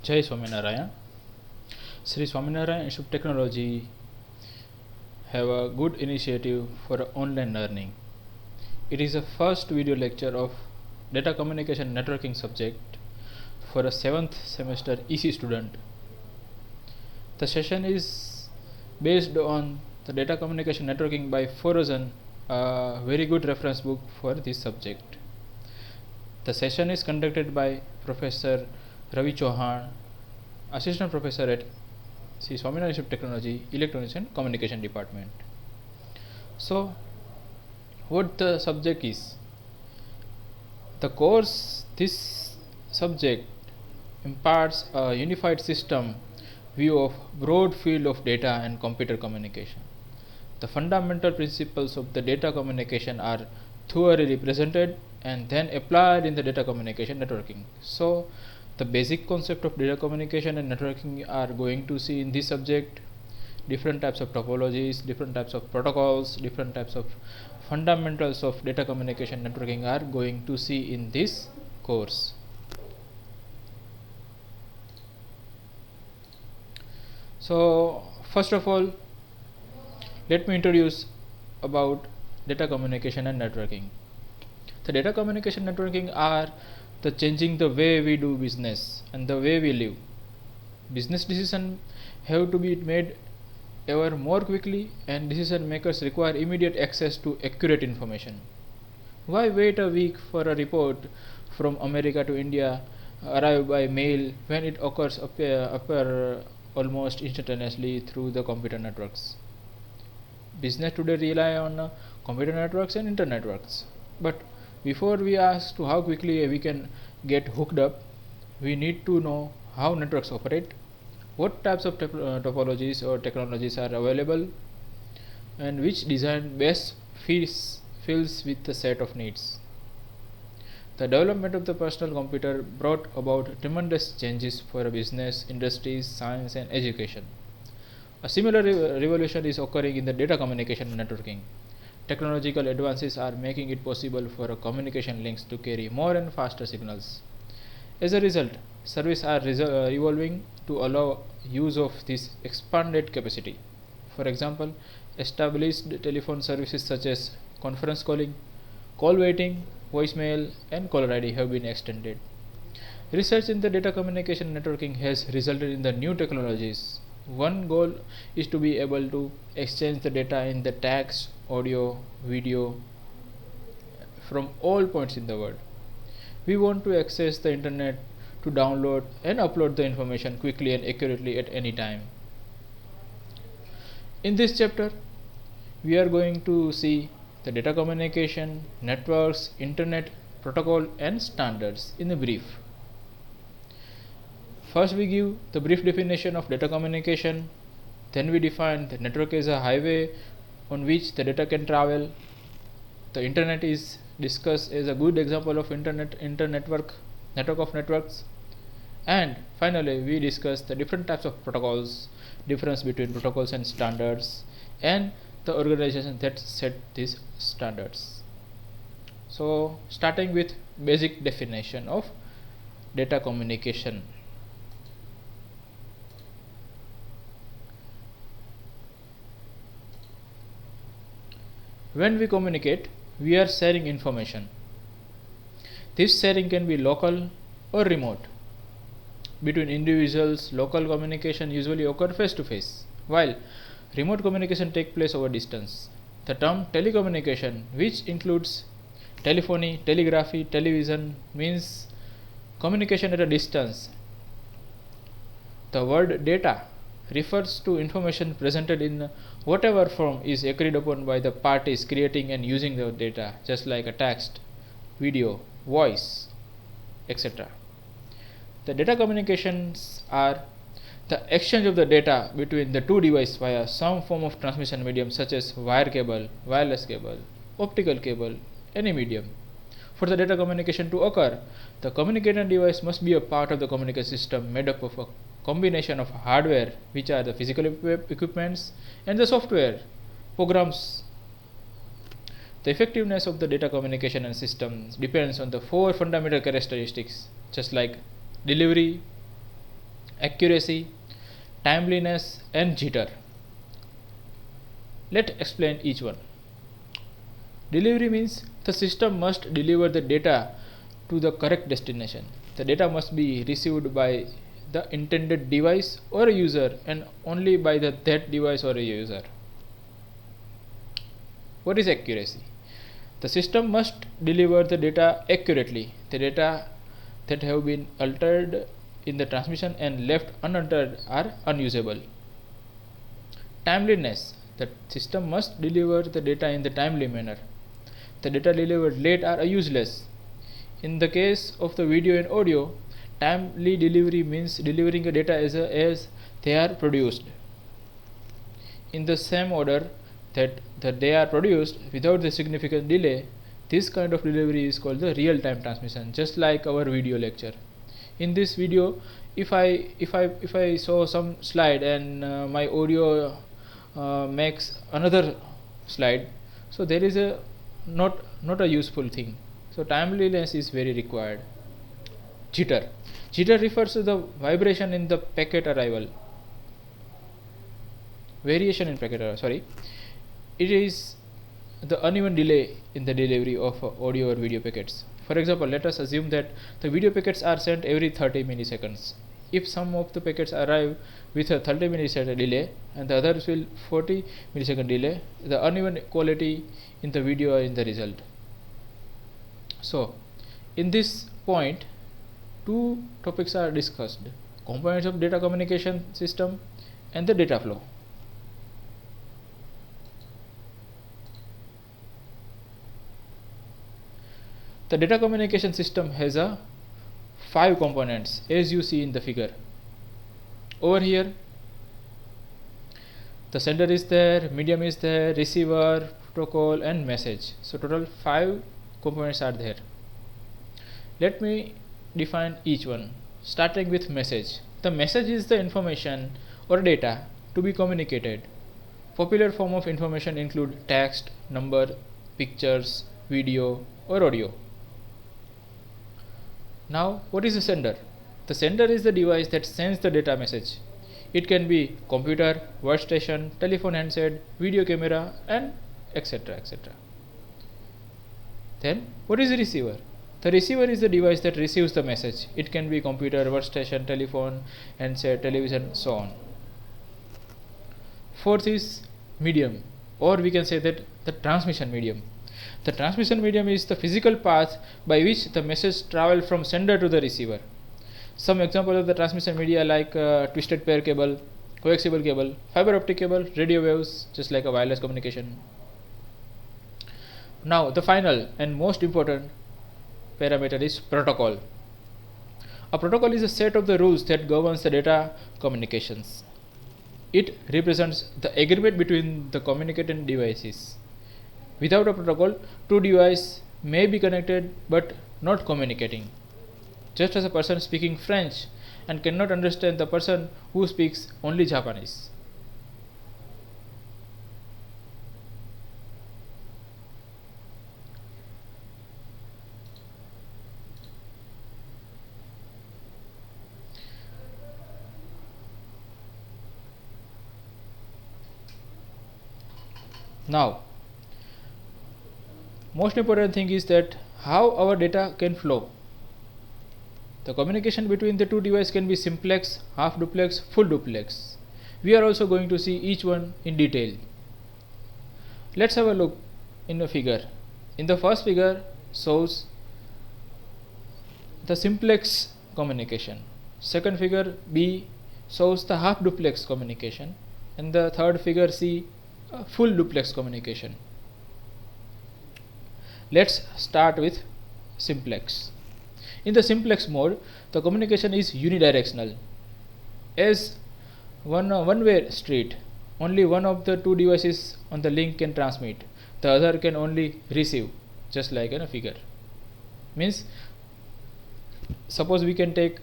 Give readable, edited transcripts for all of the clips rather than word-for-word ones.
Jai Swaminarayan. Sri Swaminarayan Institute of Technology have a good initiative for online learning. It is the first video lecture of Data Communication Networking subject for a 7th semester EC student. The session is based on the Data Communication Networking by Forozen, a very good reference book for this subject. The session is conducted by Professor Ravi Chauhan, Assistant Professor at Sri Swaminarayan Institute of Technology, Electronics and Communication Department. So, what the subject is? The course, this subject imparts a unified system view of broad field of data and computer communication. The fundamental principles of the data communication are thoroughly represented and then applied in the data communication networking. So, the basic concept of data communication and networking are going to see in this subject. Different types of topologies, different types of protocols, different types of fundamentals of data communication networking are going to see in this course. So, first of all, let me introduce about data communication and networking. The data communication networking are the changing the way we do business and the way we live. Business decisions have to be made ever more quickly, and decision makers require immediate access to accurate information. Why wait a week for a report from America to India arrive by mail when it occurs appear almost instantaneously through the computer networks? Business today rely on computer networks and internet networks. But before we ask to how quickly we can get hooked up, we need to know how networks operate, what types of topologies or technologies are available, and which design best fills with the set of needs. The development of the personal computer brought about tremendous changes for business, industries, science, and education. A similar revolution is occurring in the data communication and networking. Technological advances are making it possible for communication links to carry more and faster signals. As a result, services are evolving to allow use of this expanded capacity. For example, established telephone services such as conference calling, call waiting, voicemail, and caller ID have been extended. Research in the data communication networking has resulted in the new technologies. One goal is to be able to exchange the data in the text, audio, video from all points in the world. We want to access the internet to download and upload the information quickly and accurately at any time. In this chapter, we are going to see the data communication, networks, internet, protocol, and standards in a brief. First, we give the brief definition of data communication. Then we define the network as a highway on which the data can travel. The internet is discussed as a good example of network of networks. And finally, we discuss the different types of protocols, difference between protocols and standards, and the organization that set these standards. So, starting with basic definition of data communication. When we communicate, we are sharing information. This sharing can be local or remote. Between individuals, local communication usually occurs face to face, while remote communication takes place over distance. The term telecommunication, which includes telephony, telegraphy, television, means communication at a distance. The word data refers to information presented in whatever form is agreed upon by the parties creating and using the data, just like a text, video, voice, etc. The data communications are the exchange of the data between the two devices via some form of transmission medium such as wire cable, wireless cable, optical cable, any medium. For the data communication to occur, the communicating device must be a part of the communication system made up of a combination of hardware, which are the physical equipments, and the software programs. The effectiveness of the data communication and systems depends on the four fundamental characteristics, just like delivery, accuracy, timeliness, and jitter. Let's explain each one. Delivery means the system must deliver the data to the correct destination. The data must be received by the intended device or a user and only by that device or a user. What is accuracy? The system must deliver the data accurately. The data that have been altered in the transmission and left unaltered are unusable. Timeliness. The system must deliver the data in the timely manner. The data delivered late are useless. In the case of the video and audio, timely delivery means delivering the data as they are produced, in the same order that they are produced without the significant delay. This kind of delivery is called the real-time transmission, just like our video lecture. In this video, if I show some slide and my audio makes another slide, so there is a not a useful thing. So timeliness is very required. Jitter. Jitter refers to the vibration in the packet arrival. Variation in packet arrival. Sorry, it is the uneven delay in the delivery of audio or video packets. For example, let us assume that the video packets are sent every 30 milliseconds. If some of the packets arrive with a 30 millisecond delay and the others will 40 millisecond delay, the uneven quality in the video are in the result. So, in this point, two topics are discussed: components of data communication system and the data flow. The data communication system has a 5 components as you see in the figure. Over here, the sender is there, medium is there, receiver, protocol, and message. So total 5 components are there. Let me define each one, starting with message. The message is the information or data to be communicated. Popular form of information include text, number, pictures, video, or audio. Now, what is the sender? The sender is the device that sends the data message. It can be computer, workstation, telephone handset, video camera, and etc. etc. Then, what is the receiver? The receiver is the device that receives the message. It can be computer, workstation, telephone, handset, television, so on. Fourth is medium, or we can say that the transmission medium. The transmission medium is the physical path by which the message travels from sender to the receiver. Some examples of the transmission media like twisted pair cable, coaxial cable, fiber optic cable, radio waves, just like a wireless communication. Now the final and most important parameter is protocol. A protocol is a set of the rules that governs the data communications. It represents the agreement between the communicating devices. Without a protocol, two devices may be connected but not communicating. Just as a person speaking French and cannot understand the person who speaks only Japanese. Now, most important thing is that how our data can flow. The communication between the two devices can be simplex, half duplex, full duplex. We are also going to see each one in detail. Let's have a look in a figure. In the first figure shows the simplex communication. Second figure B shows the half duplex communication, and the third figure C full duplex communication. Let's start with simplex. In the simplex mode, the communication is unidirectional. As one-way street, only one of the two devices on the link can transmit, the other can only receive, just like in a figure. Means, suppose we can take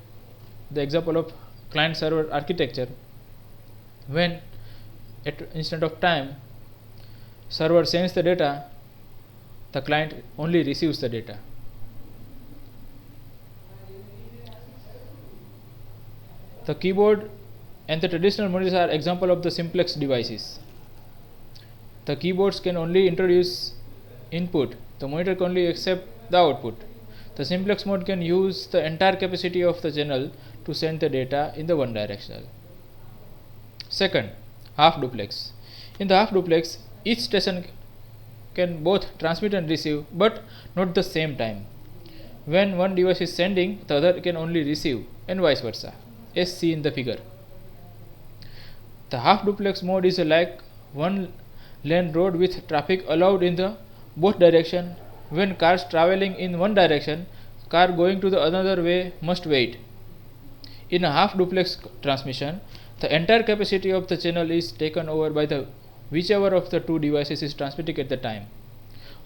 the example of client-server architecture. When at instant of time, server sends the data, the client only receives the data. The keyboard and the traditional monitors are example of the simplex devices. The keyboards can only introduce input, the monitor can only accept the output. The simplex mode can use the entire capacity of the channel to send the data in the one direction. Second, half duplex. In the half duplex, each station can both transmit and receive, but not the same time. When one device is sending, the other can only receive, and vice versa, as seen in the figure. The half duplex mode is like one lane road with traffic allowed in the both direction. When cars traveling in one direction, car going to the another way must wait. In a half duplex transmission, the entire capacity of the channel is taken over by the whichever of the two devices is transmitting at the time.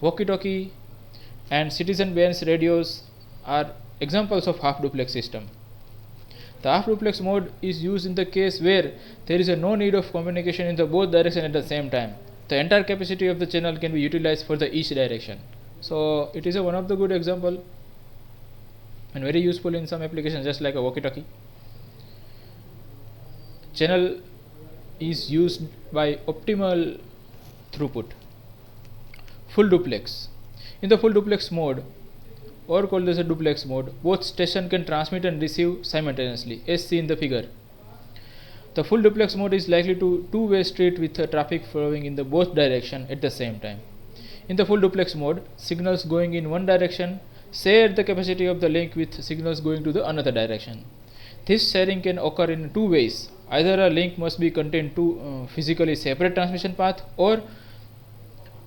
Walkie-talkie and citizen bands radios are examples of half duplex system. The half duplex mode is used in the case where there is no need of communication in the both directions at the same time. The entire capacity of the channel can be utilized for the each direction. So it is one of the good example and very useful in some applications, just like a walkie-talkie. Channel is used by optimal throughput. Full duplex. In the full duplex mode, or called as a duplex mode, both stations can transmit and receive simultaneously, as seen in the figure. The full duplex mode is likely to two-way street with traffic flowing in the both direction at the same time. In the full duplex mode, signals going in one direction share the capacity of the link with signals going to the another direction. This sharing can occur in two ways. Either a link must be contain two physically separate transmission path, or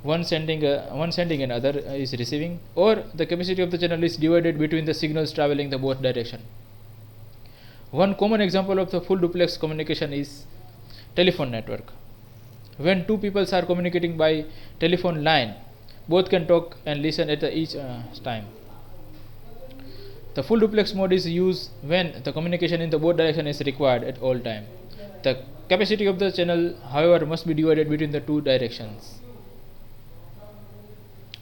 one sending and other is receiving, or the capacity of the channel is divided between the signals traveling the both direction. One common example of the full duplex communication is telephone network. When two people are communicating by telephone line, both can talk and listen at each time. The full duplex mode is used when the communication in the both direction is required at all time. The capacity of the channel, however, must be divided between the two directions.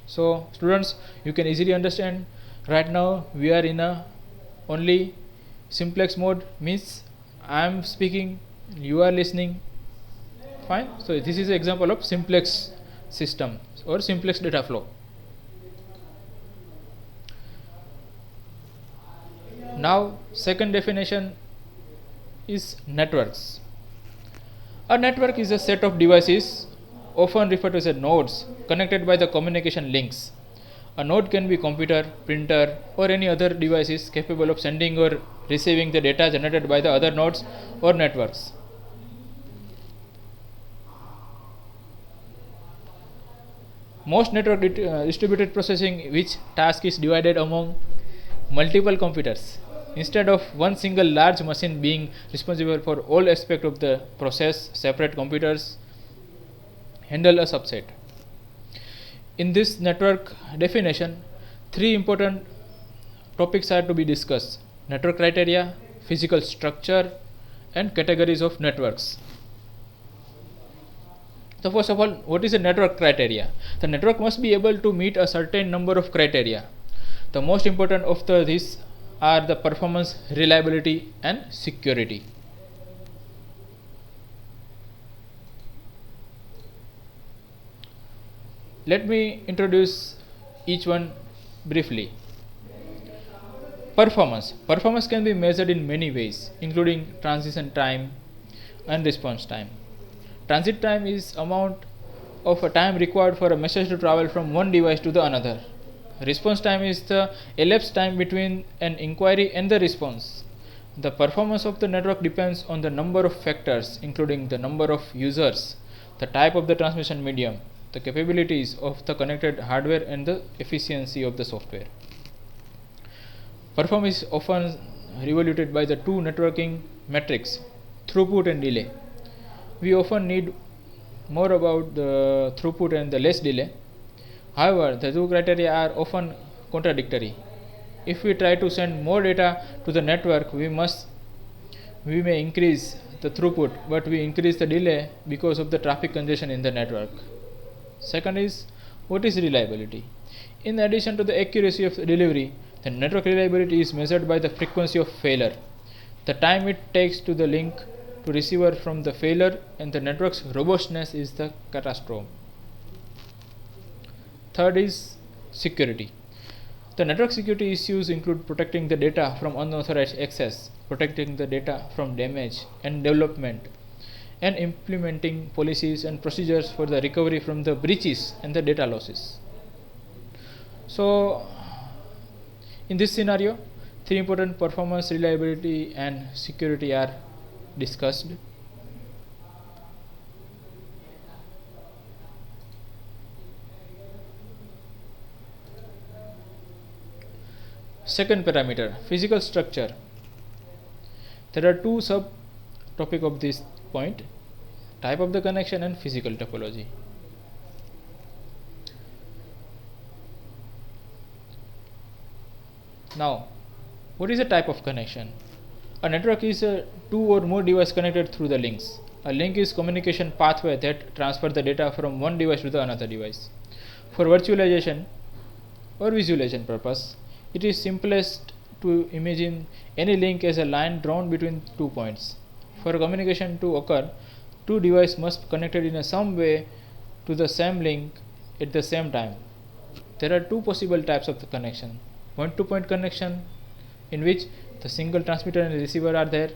So students, you can easily understand right now we are in a only simplex mode, means I am speaking, you are listening, fine. So this is an example of simplex system or simplex data flow. Now second definition is networks. A network is a set of devices, often referred to as nodes, connected by the communication links. A node can be computer, printer, or any other devices capable of sending or receiving the data generated by the other nodes or networks. Most network distributed processing which task is divided among multiple computers. Instead of one single large machine being responsible for all aspects of the process, separate computers handle a subset. In this network definition, three important topics are to be discussed: network criteria, physical structure, and categories of networks. So first of all, what is a network criteria? The network must be able to meet a certain number of criteria. The most important of these are the performance, reliability, and security. Let me introduce each one briefly. Performance. Performance can be measured in many ways, including transition time and response time. Transit time is amount of a time required for a message to travel from one device to the another. Response time is the elapsed time between an inquiry and the response. The performance of the network depends on the number of factors, including the number of users, the type of the transmission medium, the capabilities of the connected hardware, and the efficiency of the software. Performance is often evaluated by the two networking metrics, throughput and delay. We often need more about the throughput and the less delay. However, the two criteria are often contradictory. If we try to send more data to the network, we may increase the throughput, but we increase the delay because of the traffic congestion in the network. Second is, what is reliability? In addition to the accuracy of delivery, the network reliability is measured by the frequency of failure. The time it takes to the link to receiver from the failure and the network's robustness is the catastrophe. Third is security. The network security issues include protecting the data from unauthorized access, protecting the data from damage and development, and implementing policies and procedures for the recovery from the breaches and the data losses. So, in this scenario, three important: performance, reliability, and security are discussed. Second parameter, physical structure. There are two sub topic of this point: type of the connection and physical topology. Now, what is a type of connection? A network is two or more devices connected through the links. A link is communication pathway that transfer the data from one device to the another device. For virtualization or visualization purpose, it is simplest to imagine any link as a line drawn between 2 points. For communication to occur, two devices must be connected in some way to the same link at the same time. There are two possible types of the connection: point-to-point connection, in which the single transmitter and receiver are there,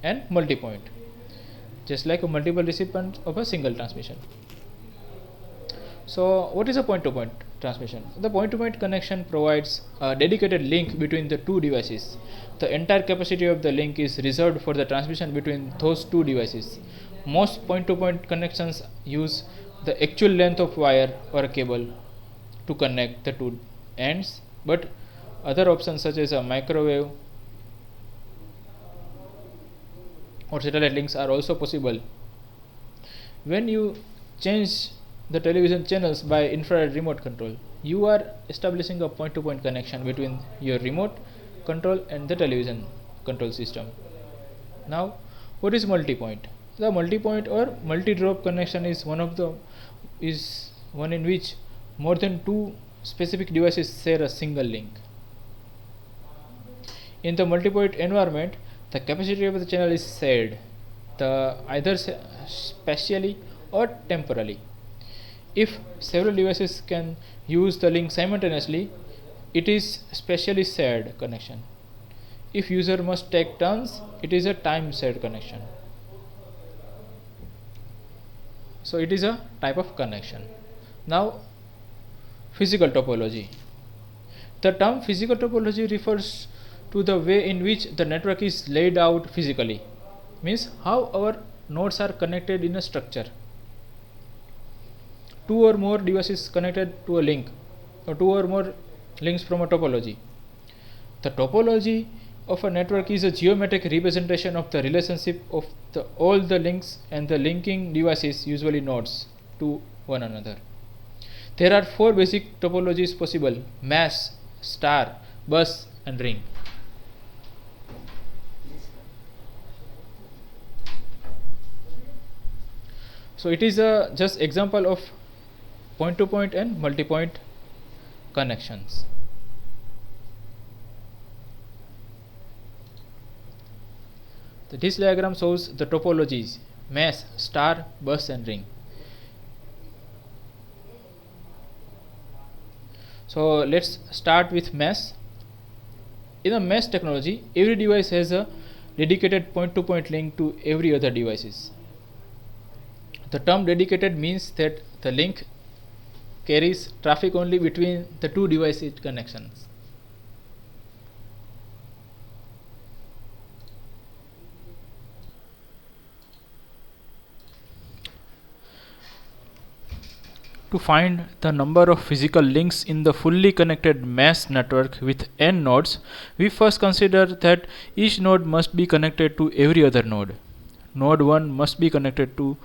and multi-point, just like a multiple recipients of a single transmission. So, what is a point-to-point transmission? The point-to-point connection provides a dedicated link between the two devices. The entire capacity of the link is reserved for the transmission between those two devices. Most point-to-point connections use the actual length of wire or a cable to connect the two ends, but other options such as a microwave or satellite links are also possible. When you change the television channels by infrared remote control, you are establishing a point-to-point connection between your remote control and the television control system. Now, what is multi-point? The multi-point or multi-drop connection is one in which more than two specific devices share a single link. In the multi-point environment, the capacity of the channel is shared, either spatially or temporally. If several devices can use the link simultaneously, it is spatially shared connection. If user must take turns, it is a time shared connection. So it is a type of connection. Now, physical topology. The term physical topology refers to the way in which the network is laid out physically, means how our nodes are connected in a structure. Two or more devices connected to a link, or two or more links from a topology. The topology of a network is a geometric representation of the relationship of all the links and the linking devices, usually nodes, to one another. There are four basic topologies possible: mesh, star, bus, and ring. So it is a just example of point-to-point and multi-point connections. This diagram shows the topologies: mesh, star, bus, and ring. So let's start with mesh. In a mesh technology, every device has a dedicated point-to-point link to every other devices. The term dedicated means that the link carries traffic only between the two device connections. To find the number of physical links in the fully connected mesh network with n nodes, we first consider that each node must be connected to every other node. Node 1 must be connected to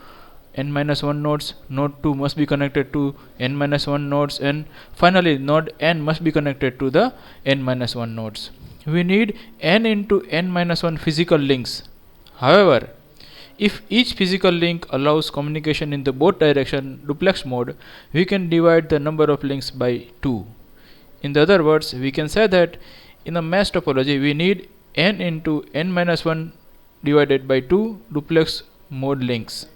n-1 nodes, node 2 must be connected to n-1 nodes, and finally node n must be connected to the n-1 nodes. We need n into n-1 physical links. However, if each physical link allows communication in the both direction duplex mode, we can divide the number of links by 2. In other words, we can say that in a mesh topology we need n into n minus 1 divided by 2 duplex mode links.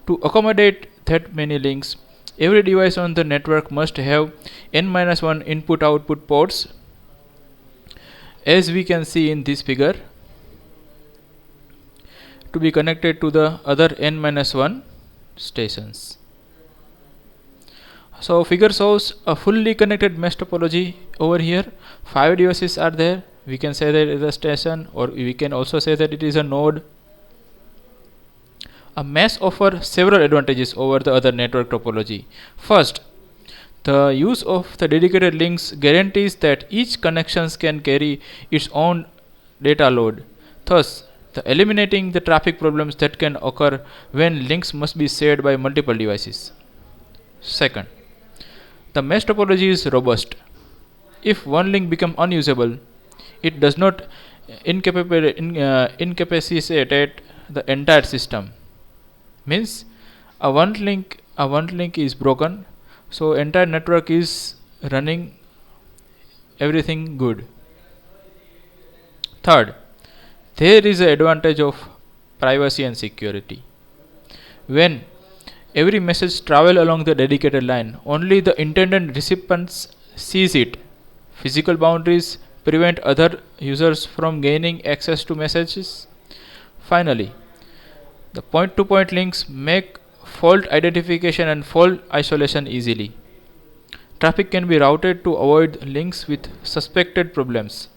To accommodate that many links, every device on the network must have n minus 1 input output ports, as we can see in this figure, to be connected to the other n minus 1 stations. So figure shows a fully connected mesh topology over here. 5 devices are there. We can say that it is a station, or we can also say that it is a node. A mesh offers several advantages over the other network topology. First, the use of the dedicated links guarantees that each connection can carry its own data load, thus eliminating the traffic problems that can occur when links must be shared by multiple devices. Second, the mesh topology is robust. If one link becomes unusable, it does not incapacitate the entire system. Means a one link is broken, so entire network is running everything good. Third, there is an advantage of privacy and security. When every message travels along the dedicated line, only the intended recipients sees it. Physical boundaries prevent other users from gaining access to messages. Finally, the point-to-point links make fault identification and fault isolation easily. Traffic can be routed to avoid links with suspected problems.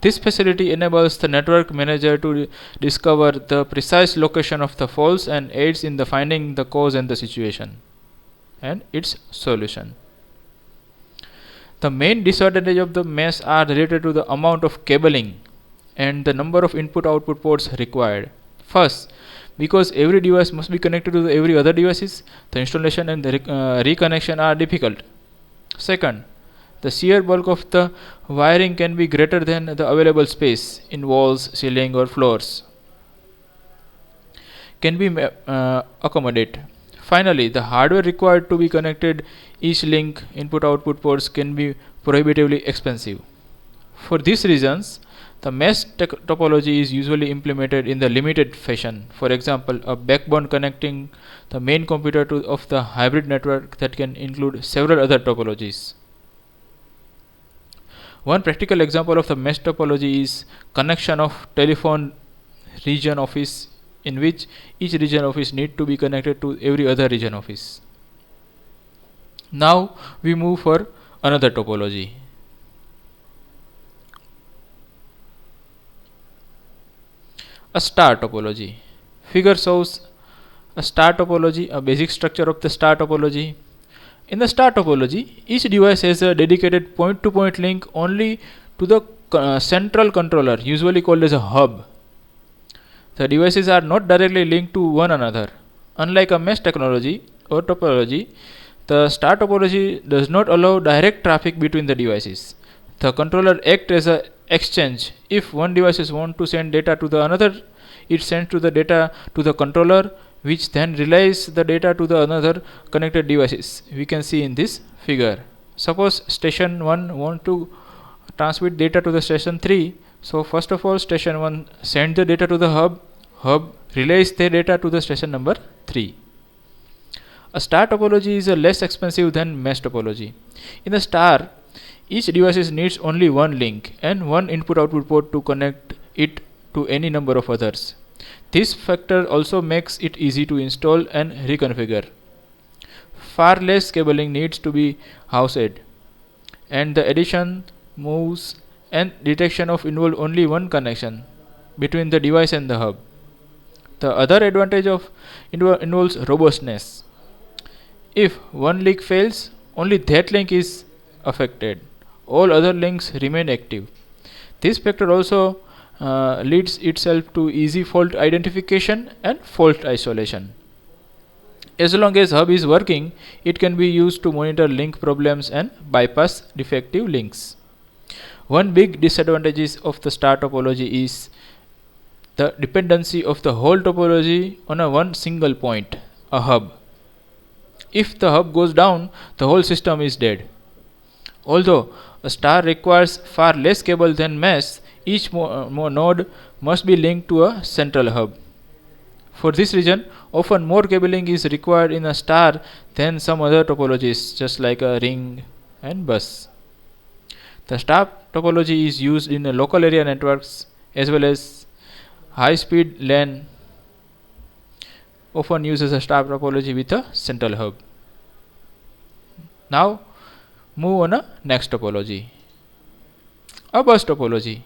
This facility enables the network manager to discover the precise location of the faults and aids in the finding the cause and the situation and its solution. The main disadvantage of the mesh are related to the amount of cabling and the number of input-output ports required. First, because every device must be connected to every other devices, the installation and the reconnection are difficult. Second, the sheer bulk of the wiring can be greater than the available space in walls, ceiling or floors can be accommodated. Finally, the hardware required to be connected each link input-output ports can be prohibitively expensive. For these reasons, the mesh topology is usually implemented in the limited fashion. For example, a backbone connecting the main computer of the hybrid network that can include several other topologies. One practical example of the mesh topology is connection of telephone region office, in which each region office need to be connected to every other region office. Now we move for another topology. A star topology. Figure shows a star topology, a basic structure of the star topology. In the star topology, each device has a dedicated point-to-point link only to the central controller, usually called as a hub. The devices are not directly linked to one another. Unlike a mesh technology or topology, the star topology does not allow direct traffic between the devices. The controller acts as an exchange. If one device wants to send data to the another, it sends to the data to the controller, which then relays the data to the another connected devices. We can see in this figure. Suppose station 1 want to transmit data to the station 3. So first of all, station 1 send the data to the hub relays the data to the station number 3. A star topology is less expensive than mesh topology. In the star, each device needs only one link and one input-output port to connect it to any number of others. This factor also makes it easy to install and reconfigure. Far less cabling needs to be housed, and the addition, moves, and detection of involve only one connection between the device and the hub. The other advantage of involves robustness. If one link fails, only that link is affected. All other links remain active. This factor also leads itself to easy fault identification and fault isolation. As long as hub is working, it can be used to monitor link problems and bypass defective links. One big disadvantage of the star topology is the dependency of the whole topology on one single point, a hub. If the hub goes down, the whole system is dead. Although a star requires far less cable than mesh, Each node must be linked to a central hub. For this reason, often more cabling is required in a star than some other topologies, just like a ring and bus. The star topology is used in local area networks as well as high speed LAN often uses a star topology with a central hub. Now move on a next topology, a bus topology.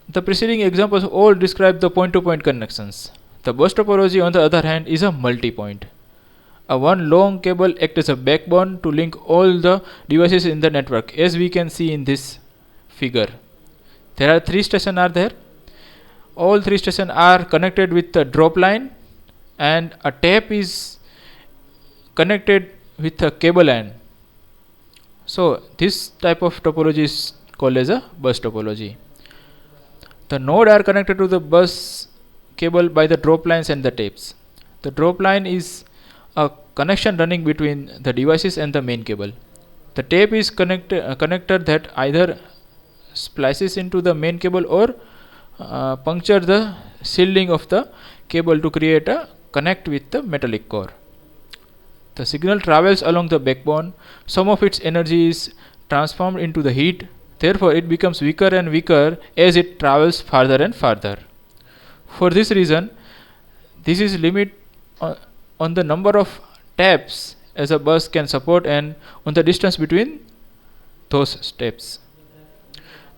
The preceding examples all describe the point-to-point connections. The bus topology, on the other hand, is a multi-point. A one long cable acts as a backbone to link all the devices in the network, as we can see in this figure. There are three stations are there. All three stations are connected with the drop line, and a tap is connected with a cable line. So this type of topology is called as a bus topology. The nodes are connected to the bus cable by the drop lines and the tapes. The drop line is a connection running between the devices and the main cable. The tape is a connector that either splices into the main cable or puncture the shielding of the cable to create a connect with the metallic core. The signal travels along the backbone. Some of its energy is transformed into the heat. Therefore, it becomes weaker and weaker as it travels farther and farther. For this reason, this is limit on the number of taps as a bus can support and on the distance between those steps.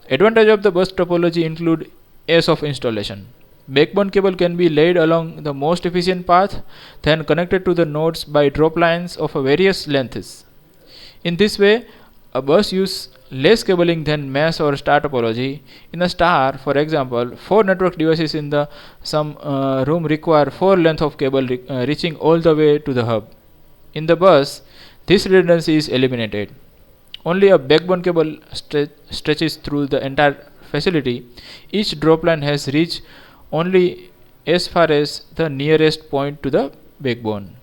Advantage of the bus topology include ease of installation. Backbone cable can be laid along the most efficient path, then connected to the nodes by drop lines of various lengths. In this way, a bus uses less cabling than mesh or star topology. In a star, for example, 4 network devices in the some room require 4 length of cable reaching all the way to the hub. In the bus, this redundancy is eliminated. Only a backbone cable stretches through the entire facility. Each drop line has reached only as far as the nearest point to the backbone.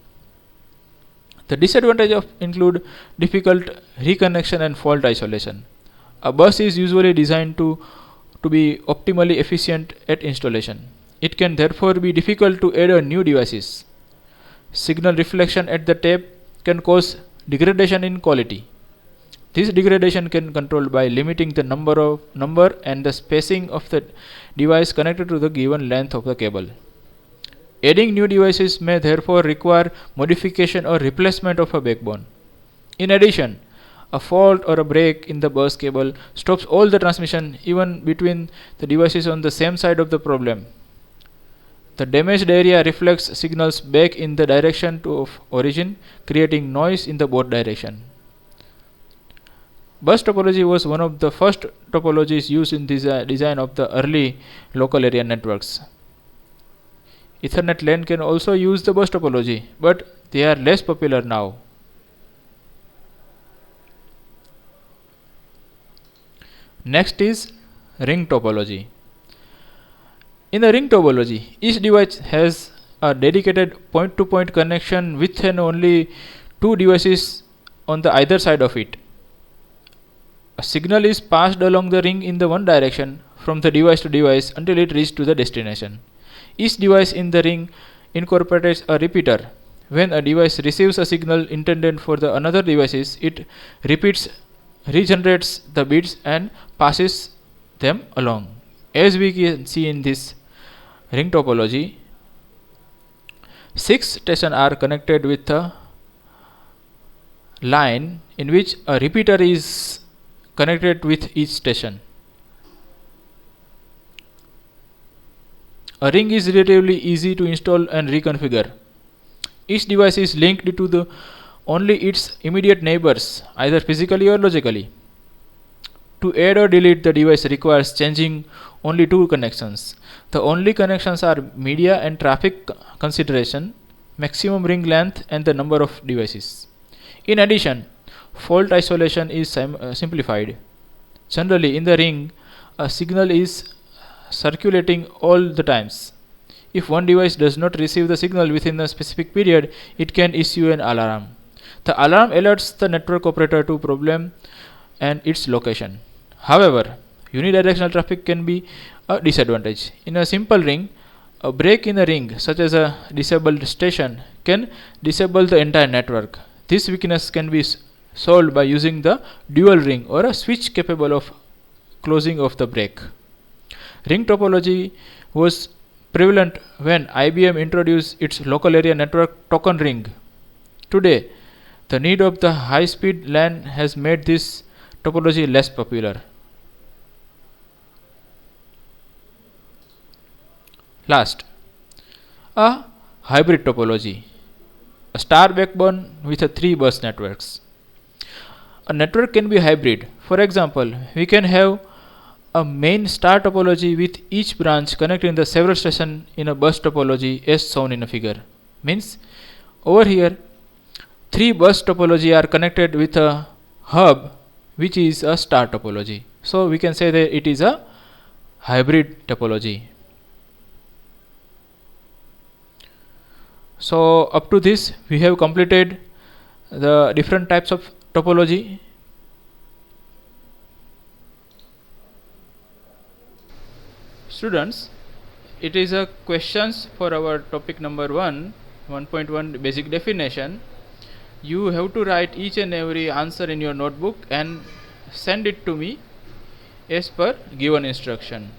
The disadvantages include difficult reconnection and fault isolation. A bus is usually designed to be optimally efficient at installation. It can therefore be difficult to add new devices. Signal reflection at the tape can cause degradation in quality. This degradation can be controlled by limiting the number and the spacing of the device connected to the given length of the cable. Adding new devices may therefore require modification or replacement of a backbone. In addition, a fault or a break in the bus cable stops all the transmission even between the devices on the same side of the problem. The damaged area reflects signals back in the direction of origin, creating noise in the both directions. Bus topology was one of the first topologies used in design of the early local area networks. Ethernet LAN can also use the bus topology, but they are less popular now. Next is ring topology. In the ring topology, each device has a dedicated point-to-point connection with only 2 devices on the either side of it. A signal is passed along the ring in the one direction from the device to device until it reaches to the destination. Each device in the ring incorporates a repeater. When a device receives a signal intended for the another devices, it regenerates the bits and passes them along. As we can see in this ring topology, 6 stations are connected with a line in which a repeater is connected with each station. A ring is relatively easy to install and reconfigure. Each device is linked to only its immediate neighbors, either physically or logically. To add or delete the device requires changing only 2 connections. The only connections are media and traffic consideration, maximum ring length, and the number of devices. In addition, fault isolation is simplified. Generally, in the ring, a signal is circulating all the times. If one device does not receive the signal within a specific period, it can issue an alarm. The alarm alerts the network operator to problem and its location. However, unidirectional traffic can be a disadvantage. In a simple ring, a break in a ring, such as a disabled station, can disable the entire network. This weakness can be solved by using the dual ring or a switch capable of closing of the break. Ring topology was prevalent when IBM introduced its local area network token ring. Today, the need of the high-speed LAN has made this topology less popular. Last, a hybrid topology, a star backbone with a 3 bus networks. A network can be hybrid. For example, we can have a main star topology with each branch connecting the several stations in a bus topology as shown in a figure. Means over here 3 bus topology are connected with a hub which is a star topology. So we can say that it is a hybrid topology. So up to this we have completed the different types of topology. Students, it is a questions for our topic number 1.1 basic definition. You have to write each and every answer in your notebook and send it to me as per given instruction.